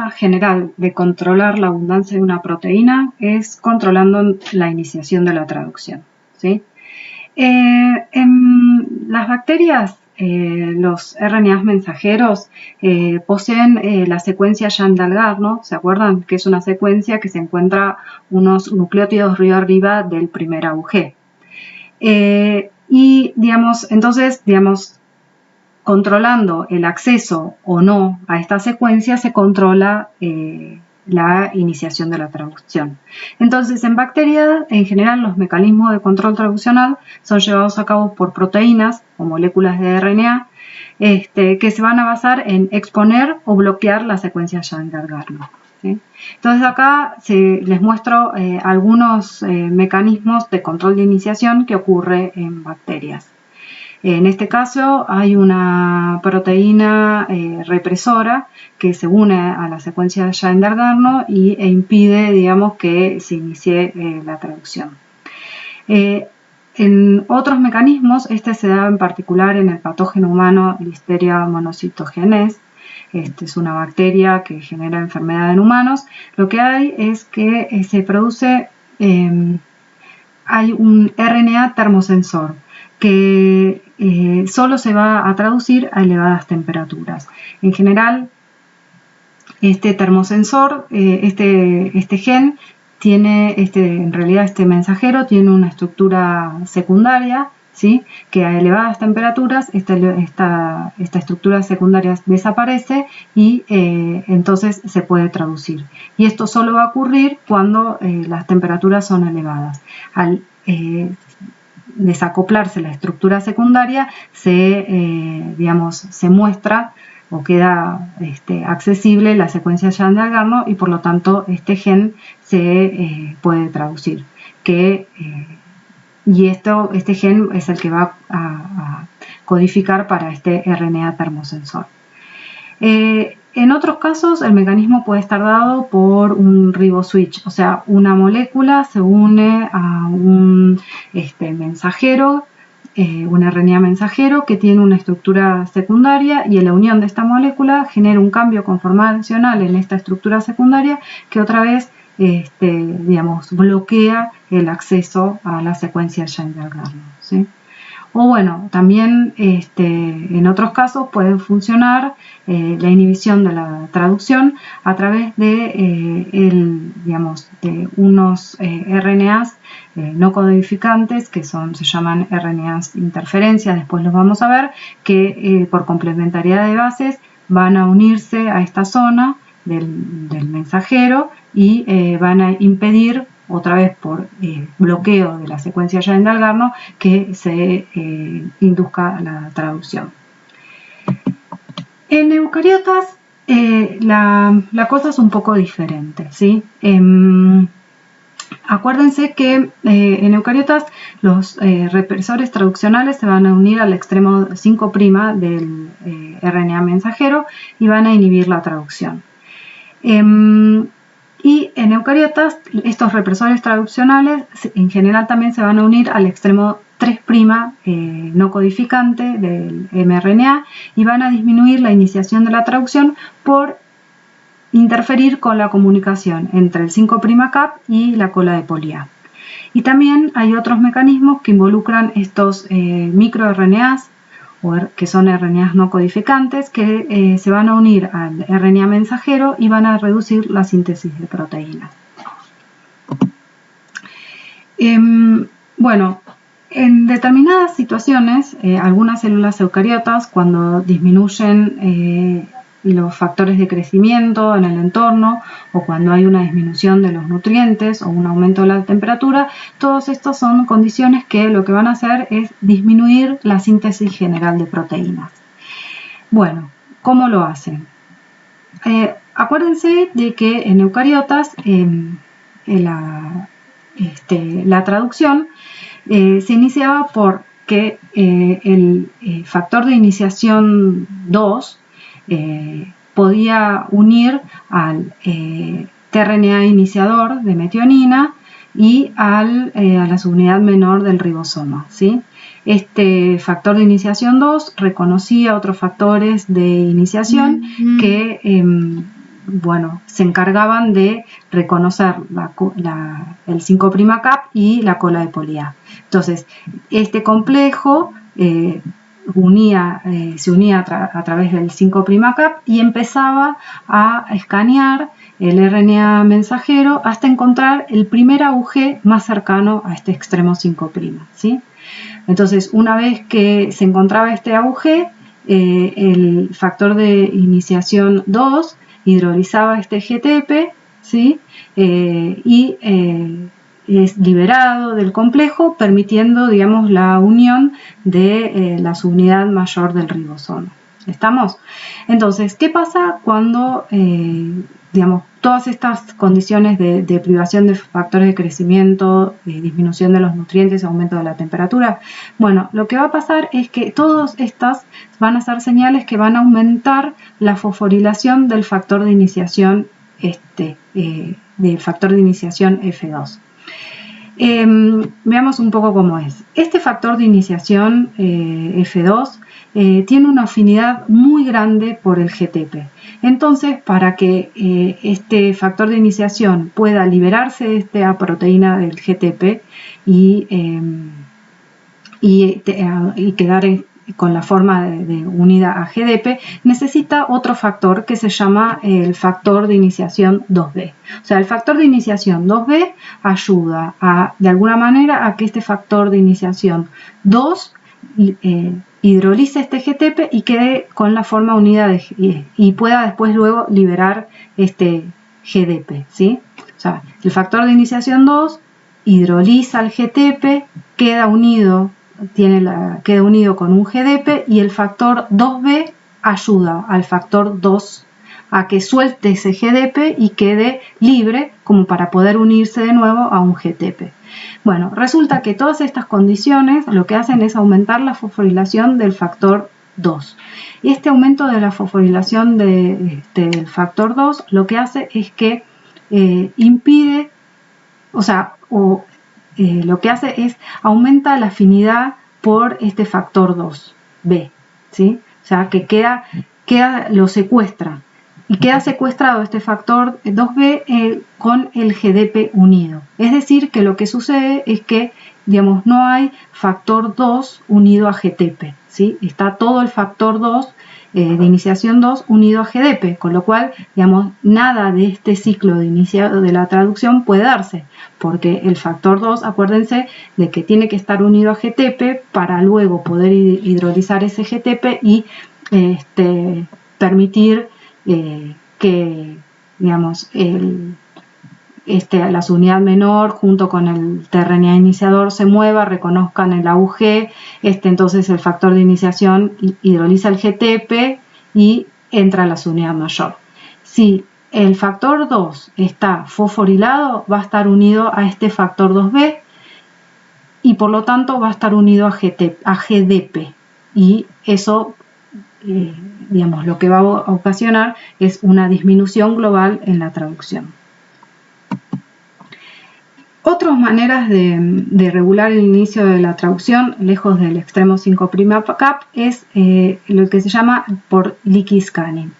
forma general de controlar la abundancia de una proteína es controlando la iniciación de la traducción, ¿sí? En las bacterias, los RNAs mensajeros poseen la secuencia Jeanne-Dalgar, ¿no? ¿Se acuerdan? Que es una secuencia que se encuentra unos nucleótidos río arriba del primer AUG. Y, entonces, controlando el acceso o no a esta secuencia, se controla la iniciación de la traducción. Entonces, en bacterias, en general, los mecanismos de control traduccional son llevados a cabo por proteínas o moléculas de RNA que se van a basar en exponer o bloquear la secuencia Jeanne-Dalgar, ¿sí? Entonces, acá les muestro algunos mecanismos de control de iniciación que ocurre en bacterias. En este caso hay una proteína represora que se une a la secuencia de Jeanne-Dalgar e impide, que se inicie la traducción. En otros mecanismos, este se da en particular en el patógeno humano Listeria monocytogenes. Es una bacteria que genera enfermedad en humanos. Lo que hay es que se produce, hay un RNA termosensor que solo se va a traducir a elevadas temperaturas. En general, este termosensor, este gen, tiene, en realidad este mensajero tiene una estructura secundaria, ¿sí? Que a elevadas temperaturas esta estructura secundaria desaparece y entonces se puede traducir. Y esto solo va a ocurrir cuando las temperaturas son elevadas. Al desacoplarse la estructura secundaria, se muestra o queda accesible la secuencia Jeanne-Dalgar y por lo tanto este gen se puede traducir. Y este gen es el que va a codificar para este RNA termosensor. En otros casos, el mecanismo puede estar dado por un riboswitch, o sea, una molécula se une a un mensajero, un RNA mensajero que tiene una estructura secundaria y en la unión de esta molécula genera un cambio conformacional en esta estructura secundaria que otra vez bloquea el acceso a la secuencia Jeanne-Dalgar, ¿sí? O bueno, también en otros casos puede funcionar la inhibición de la traducción a través de, de unos RNAs no codificantes que se llaman RNAs interferencia, después los vamos a ver, que por complementariedad de bases van a unirse a esta zona del mensajero y van a impedir, otra vez por bloqueo de la secuencia Jeanne-Dalgar, que se induzca la traducción. En eucariotas la cosa es un poco diferente, ¿sí? Acuérdense que en eucariotas los represores traduccionales se van a unir al extremo 5' del RNA mensajero y van a inhibir la traducción. Y en eucariotas, estos represores traduccionales en general también se van a unir al extremo 3' no codificante del mRNA y van a disminuir la iniciación de la traducción por interferir con la comunicación entre el 5' cap y la cola de poli A. Y también hay otros mecanismos que involucran estos microRNAs, que son RNAs no codificantes, que se van a unir al RNA mensajero y van a reducir la síntesis de proteínas. Bueno, en determinadas situaciones, algunas células eucariotas, cuando disminuyen los factores de crecimiento en el entorno o cuando hay una disminución de los nutrientes o un aumento de la temperatura, todos estos son condiciones que lo que van a hacer es disminuir la síntesis general de proteínas. Bueno, ¿cómo lo hacen? Acuérdense de que en eucariotas la traducción se iniciaba porque el factor de iniciación 2 podía unir al tRNA iniciador de metionina y a la subunidad menor del ribosoma, ¿sí? Este factor de iniciación 2 reconocía otros factores de iniciación que bueno, se encargaban de reconocer el 5' cap y la cola de poli-A. Entonces, este complejo se unía a través del 5' cap y empezaba a escanear el RNA mensajero hasta encontrar el primer AUG más cercano a este extremo 5', ¿sí? Entonces, una vez que se encontraba este AUG, el factor de iniciación 2 hidrolizaba este GTP, ¿sí? Y es liberado del complejo, permitiendo, digamos, la unión de la subunidad mayor del ribosoma. ¿Estamos? Entonces, ¿qué pasa cuando, digamos, todas estas condiciones de privación de factores de crecimiento, disminución de los nutrientes, aumento de la temperatura? Bueno, lo que va a pasar es que todas estas van a ser señales que van a aumentar la fosforilación del factor de iniciación, del factor de iniciación F2. Veamos un poco cómo es. Este factor de iniciación F2 tiene una afinidad muy grande por el GTP. Entonces, para que este factor de iniciación pueda liberarse de esta proteína del GTP y quedar con la forma de unida a GDP, necesita otro factor que se llama el factor de iniciación 2B. O sea, el factor de iniciación 2B ayuda de alguna manera a que este factor de iniciación 2 hidrolice este GTP y quede con la forma unida y pueda después luego liberar este GDP, ¿sí? O sea, el factor de iniciación 2 hidroliza el GTP, queda unido con un GDP, y el factor 2B ayuda al factor 2 a que suelte ese GDP y quede libre como para poder unirse de nuevo a un GTP. Bueno, resulta que todas estas condiciones lo que hacen es aumentar la fosforilación del factor 2. Y este aumento de la fosforilación del factor 2 lo que hace es que impide, lo que hace es aumenta la afinidad por este factor 2B, ¿sí? O sea, que lo secuestra. Y queda secuestrado este factor 2B con el GDP unido. Es decir, que lo que sucede es que, digamos, no hay factor 2 unido a GTP, ¿sí? Está todo el factor 2 de iniciación 2 unido a GDP, con lo cual, digamos, nada de este ciclo de iniciado de la traducción puede darse, porque el factor 2, acuérdense de que tiene que estar unido a GTP para luego poder hidrolizar ese GTP y permitir que, digamos, la subunidad menor junto con el tRNA iniciador se mueva, reconozcan el AUG, entonces el factor de iniciación hidroliza el GTP y entra a la subunidad mayor. Si el factor 2 está fosforilado, va a estar unido a este factor 2B y por lo tanto va a estar unido a GDP, y eso digamos, lo que va a ocasionar es una disminución global en la traducción. Otras maneras de regular el inicio de la traducción lejos del extremo 5' cap es lo que se llama por leaky scanning.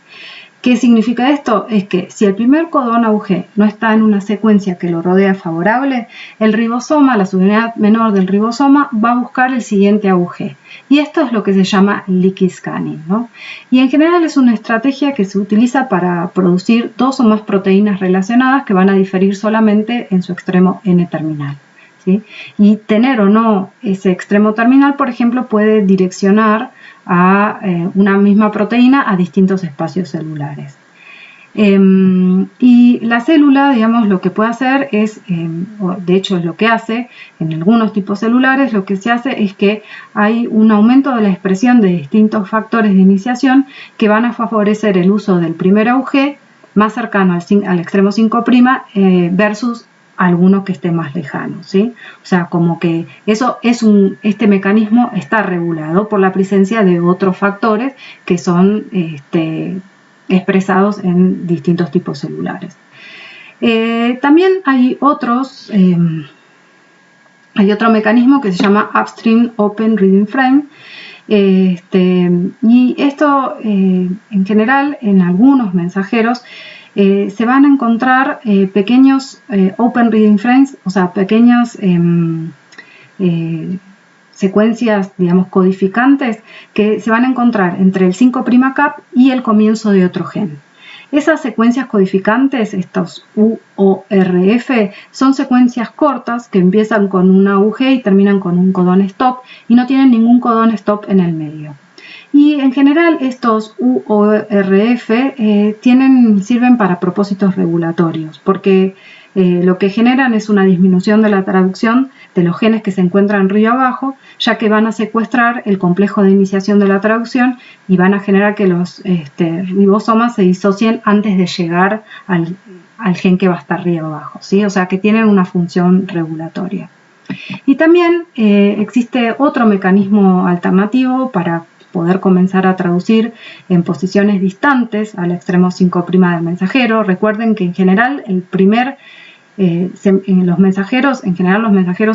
¿Qué significa esto? Es que si el primer codón AUG no está en una secuencia que lo rodea favorable, el ribosoma, la subunidad menor del ribosoma, va a buscar el siguiente AUG. Y esto es lo que se llama leaky scanning, ¿no? Y en general es una estrategia que se utiliza para producir dos o más proteínas relacionadas que van a diferir solamente en su extremo N-terminal, ¿sí? Y tener o no ese extremo terminal, por ejemplo, puede direccionar a una misma proteína a distintos espacios celulares. Y la célula, digamos, lo que puede hacer es, de hecho es lo que hace en algunos tipos celulares, lo que se hace es que hay un aumento de la expresión de distintos factores de iniciación que van a favorecer el uso del primer AUG más cercano al extremo 5' versus alguno que esté más lejano, ¿sí? O sea, como que eso es este mecanismo está regulado por la presencia de otros factores que son expresados en distintos tipos celulares. También hay otro mecanismo que se llama Upstream Open Reading Frame, y esto en general en algunos mensajeros se van a encontrar pequeños open reading frames, o sea, pequeñas secuencias, digamos, codificantes que se van a encontrar entre el 5' cap y el comienzo de otro gen. Esas secuencias codificantes, estos UORF, son secuencias cortas que empiezan con una UG y terminan con un codón stop y no tienen ningún codón stop en el medio. Y en general estos UORF sirven para propósitos regulatorios, porque lo que generan es una disminución de la traducción de los genes que se encuentran río abajo, ya que van a secuestrar el complejo de iniciación de la traducción y van a generar que los ribosomas se disocien antes de llegar al gen que va a estar río abajo, ¿sí? O sea que tienen una función regulatoria. Y también existe otro mecanismo alternativo para poder comenzar a traducir en posiciones distantes al extremo 5' del mensajero. Recuerden que en general los mensajeros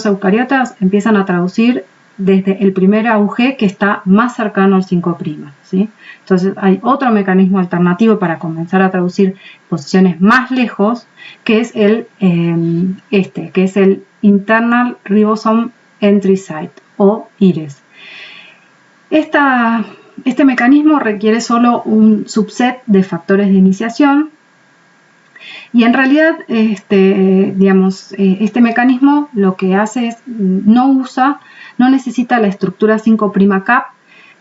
eucariotas empiezan a traducir desde el primer AUG que está más cercano al 5', ¿sí? Entonces hay otro mecanismo alternativo para comenzar a traducir posiciones más lejos, que es el Internal Ribosome Entry Site o IRES. Este mecanismo requiere solo un subset de factores de iniciación y en realidad este mecanismo lo que hace es no necesita la estructura 5' cap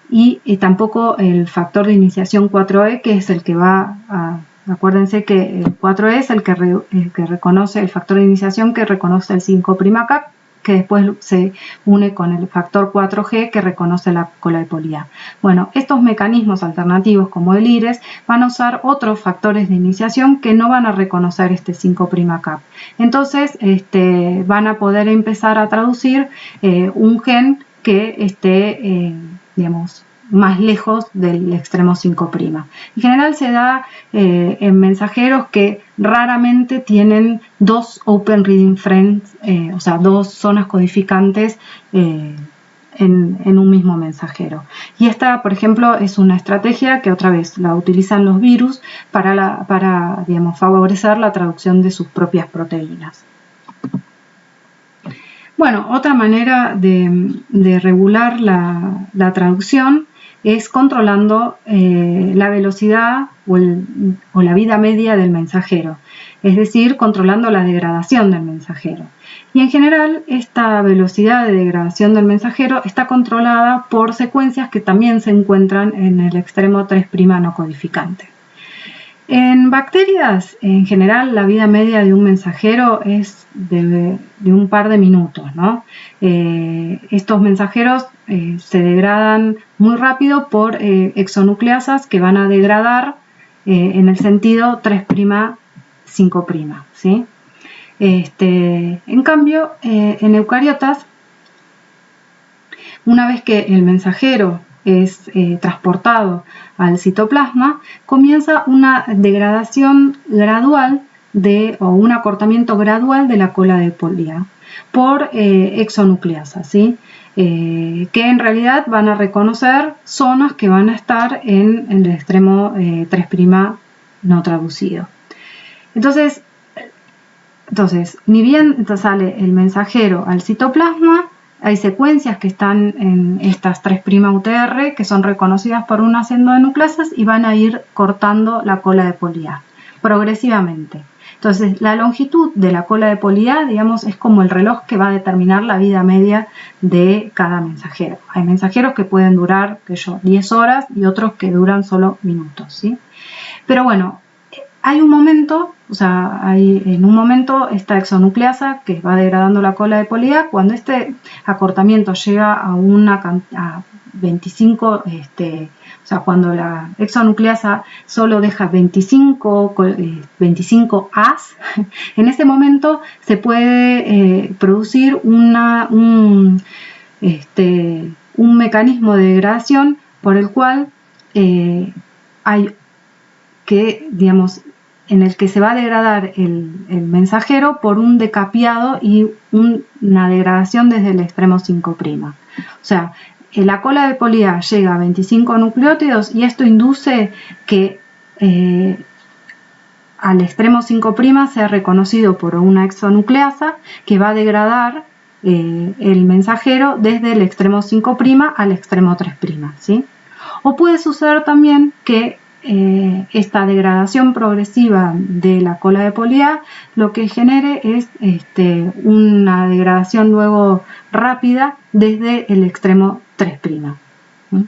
y tampoco el factor de iniciación 4E, que es el que va a... Acuérdense que el 4E es el que reconoce el factor de iniciación que reconoce el 5' cap, que después se une con el factor 4G que reconoce la cola de poli A. Bueno, estos mecanismos alternativos como el IRES van a usar otros factores de iniciación que no van a reconocer este 5' cap. Entonces van a poder empezar a traducir un gen que esté, más lejos del extremo 5'. En general se da en mensajeros que raramente tienen dos open reading frames, o sea, dos zonas codificantes en un mismo mensajero. Y esta, por ejemplo, es una estrategia que otra vez la utilizan los virus para favorecer la traducción de sus propias proteínas. Bueno, otra manera de regular la traducción es controlando la velocidad o la vida media del mensajero, es decir, controlando la degradación del mensajero. Y en general, esta velocidad de degradación del mensajero está controlada por secuencias que también se encuentran en el extremo 3' no codificante. En bacterias, en general, la vida media de un mensajero es de un par de minutos, ¿no? Estos mensajeros se degradan muy rápido por exonucleasas que van a degradar en el sentido 3', 5', ¿sí? En cambio, en eucariotas, una vez que el mensajero es transportado al citoplasma, comienza una degradación gradual o un acortamiento gradual de la cola de poli A por exonucleasas, ¿sí? Que en realidad van a reconocer zonas que van a estar en el extremo 3' no traducido. Entonces, ni bien sale el mensajero al citoplasma, hay secuencias que están en estas 3' UTR que son reconocidas por unas endonucleasas y van a ir cortando la cola de poli A progresivamente. Entonces, la longitud de la cola de poli A, digamos, es como el reloj que va a determinar la vida media de cada mensajero. Hay mensajeros que pueden durar, 10 horas y otros que duran solo minutos, ¿sí? Pero bueno, hay un momento, en un momento esta exonucleasa que va degradando la cola de poli A, cuando este acortamiento llega a 25, cuando la exonucleasa solo deja 25 As, en ese momento se puede producir un mecanismo de degradación por el cual en el que se va a degradar el mensajero por un decapiado y una degradación desde el extremo 5'. O sea, la cola de poli A llega a 25 nucleótidos y esto induce que al extremo 5' sea reconocido por una exonucleasa que va a degradar el mensajero desde el extremo 5' al extremo 3', ¿sí? O puede suceder también que esta degradación progresiva de la cola de poli A lo que genere es una degradación luego rápida desde el extremo 3'. ¿Sí?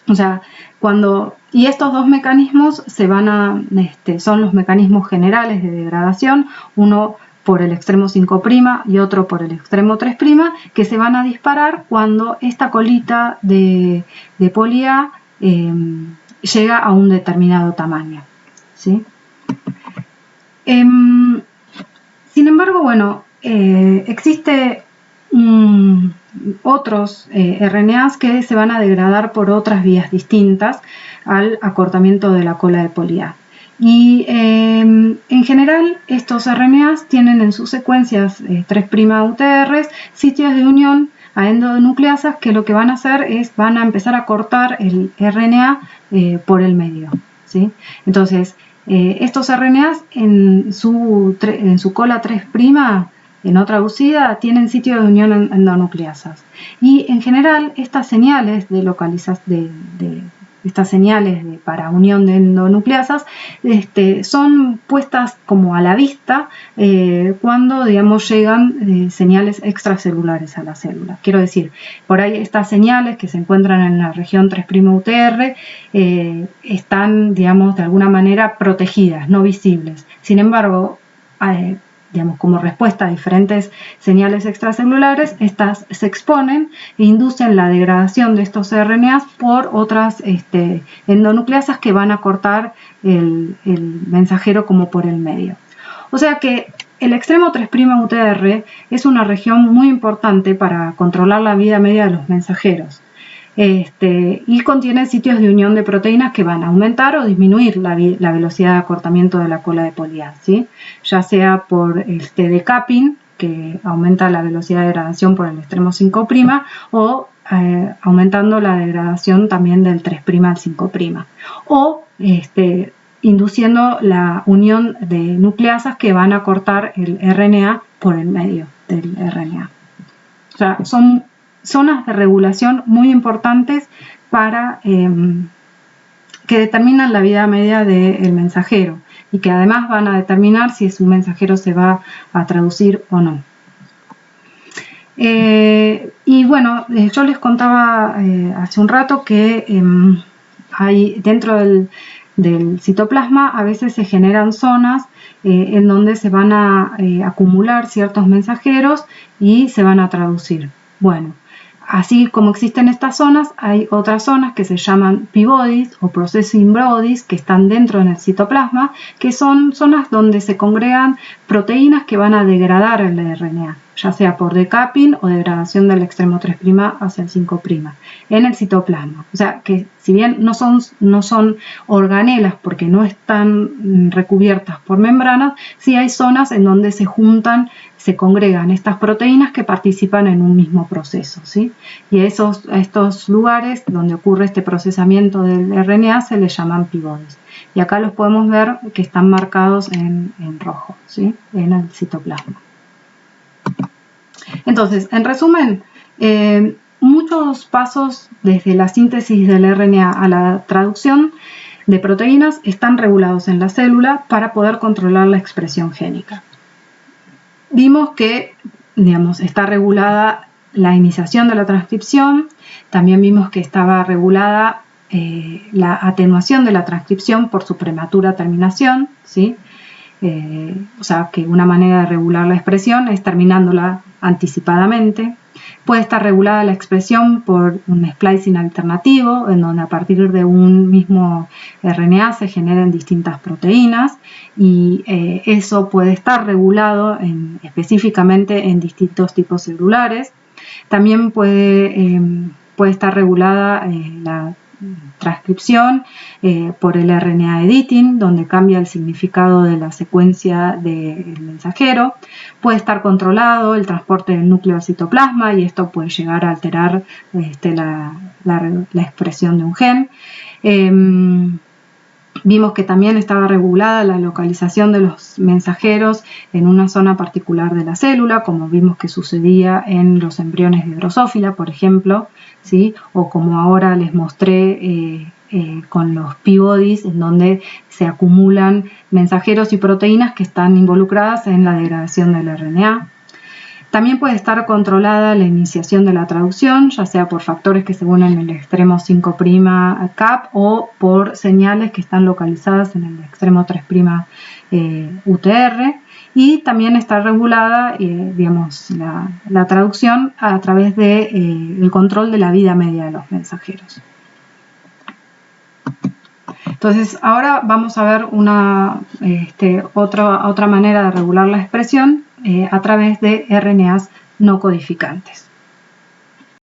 O sea, y estos dos mecanismos son los mecanismos generales de degradación, uno por el extremo 5' y otro por el extremo 3', que se van a disparar cuando esta colita de poli A llega a un determinado tamaño, ¿sí? Sin embargo, bueno, existe otros RNAs que se van a degradar por otras vías distintas al acortamiento de la cola de poli A. Y en general estos RNAs tienen en sus secuencias 3' UTRs sitios de unión a endonucleasas que lo que van a hacer es van a empezar a cortar el RNA por el medio, ¿sí? Entonces estos RNAs en su cola 3' no traducida tienen sitio de unión endonucleasas y en general estas señales de localización estas señales para unión de endonucleasas son puestas como a la vista cuando, digamos, llegan señales extracelulares a la célula. Quiero decir, por ahí estas señales que se encuentran en la región 3' UTR están, digamos, de alguna manera protegidas, no visibles. Sin embargo, digamos, como respuesta a diferentes señales extracelulares, estas se exponen e inducen la degradación de estos RNAs por otras endonucleasas que van a cortar el mensajero como por el medio. O sea que el extremo 3' UTR es una región muy importante para controlar la vida media de los mensajeros. Y contiene sitios de unión de proteínas que van a aumentar o disminuir la velocidad de acortamiento de la cola de poli A, ¿sí? Ya sea por decapping, que aumenta la velocidad de degradación por el extremo 5', o aumentando la degradación también del 3' al 5', o induciendo la unión de nucleasas que van a cortar el RNA por el medio del RNA. O sea, son zonas de regulación muy importantes para que determinan la vida media del mensajero y que además van a determinar si un mensajero se va a traducir o no. Y bueno, yo les contaba hace un rato que hay dentro del citoplasma a veces se generan zonas en donde se van a acumular ciertos mensajeros y se van a traducir. Bueno, así como existen estas zonas, hay otras zonas que se llaman p-bodies o processing bodies que están dentro del citoplasma, que son zonas donde se congregan proteínas que van a degradar el RNA, ya sea por decapping o degradación del extremo 3' hacia el 5' en el citoplasma. O sea que si bien no son organelas porque no están recubiertas por membranas, sí hay zonas en donde se congregan estas proteínas que participan en un mismo proceso, ¿sí? Y a estos lugares donde ocurre este procesamiento del RNA se les llaman p-bodies. Y acá los podemos ver que están marcados en rojo, ¿sí? En el citoplasma. Entonces, en resumen, muchos pasos desde la síntesis del RNA a la traducción de proteínas están regulados en la célula para poder controlar la expresión génica. Vimos que, digamos, está regulada la iniciación de la transcripción, también vimos que estaba regulada la atenuación de la transcripción por su prematura terminación, ¿sí? O sea, que una manera de regular la expresión es terminándola anticipadamente. Puede estar regulada la expresión por un splicing alternativo, en donde a partir de un mismo RNA se generen distintas proteínas y eso puede estar regulado específicamente en distintos tipos celulares. También puede estar regulada la transcripción por el RNA editing, donde cambia el significado de la secuencia del mensajero. Puede estar controlado el transporte del núcleo al citoplasma y esto puede llegar a alterar la expresión de un gen. Vimos que también estaba regulada la localización de los mensajeros en una zona particular de la célula, como vimos que sucedía en los embriones de Drosophila, por ejemplo, ¿sí? O como ahora les mostré con los P-bodies, en donde se acumulan mensajeros y proteínas que están involucradas en la degradación del RNA. También puede estar controlada la iniciación de la traducción, ya sea por factores que se unen en el extremo 5' cap o por señales que están localizadas en el extremo 3' UTR. Y también está regulada, digamos, la traducción a través del control de la vida media de los mensajeros. Entonces, ahora vamos a ver otra manera de regular la expresión a través de RNAs no codificantes.